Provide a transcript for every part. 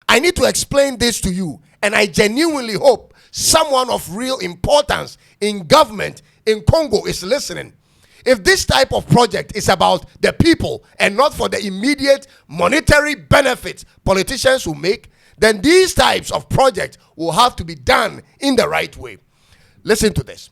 I need to explain this to you, and I genuinely hope someone of real importance in government in Congo is listening. If this type of project is about the people and not for the immediate monetary benefits politicians will make, then these types of projects will have to be done in the right way. Listen to this.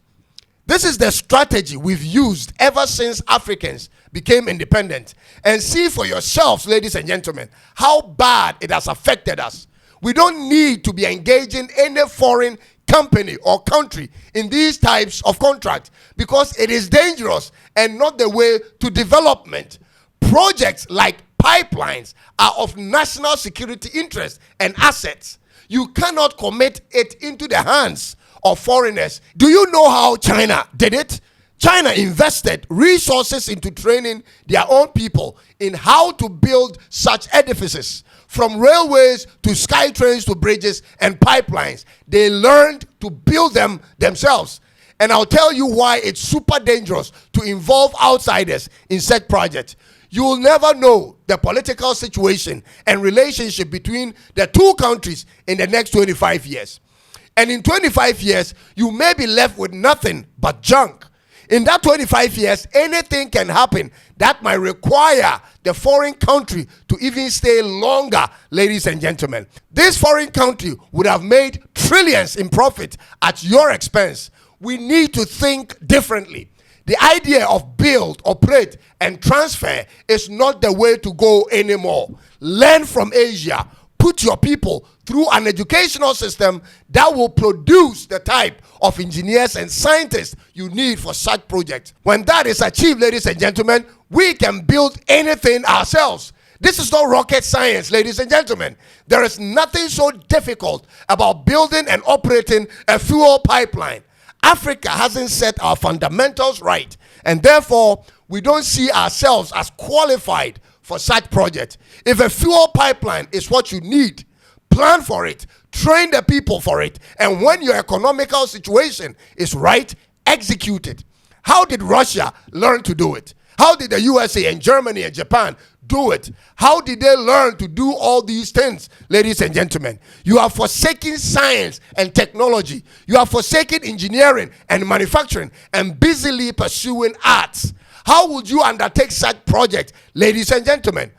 This is the strategy we've used ever since Africans became independent. And see for yourselves, ladies and gentlemen, how bad it has affected us. We don't need to be engaging any foreign company or country in these types of contracts because it is dangerous and not the way to development. Projects like pipelines are of national security interest and assets. You cannot commit it into the hands of foreigners. Do you know how China did it? China invested resources into training their own people in how to build such edifices. From railways to sky trains to bridges and pipelines, they learned to build them themselves. And I'll tell you why it's super dangerous to involve outsiders in such projects. You will never know the political situation and relationship between the two countries in the next 25 years. And in 25 years, you may be left with nothing but junk. In that 25 years, anything can happen that might require the foreign country to even stay longer, ladies and gentlemen. This foreign country would have made trillions in profit at your expense. We need to think differently. The idea of build, operate, and transfer is not the way to go anymore. Learn from Asia. Put your people through an educational system that will produce the type of engineers and scientists you need for such projects. When that is achieved, ladies and gentlemen, we can build anything ourselves. This is not rocket science, ladies and gentlemen. There is nothing so difficult about building and operating a fuel pipeline. Africa hasn't set our fundamentals right, and therefore we don't see ourselves as qualified for such projects. If a fuel pipeline is what you need, plan for it, train the people for it, and when your economical situation is right, execute it. How did Russia learn to do it? How did the USA and Germany and Japan do it? How did they learn to do all these things, ladies and gentlemen? You are forsaking science and technology. You are forsaking engineering and manufacturing and busily pursuing arts. How would you undertake such project, ladies and gentlemen?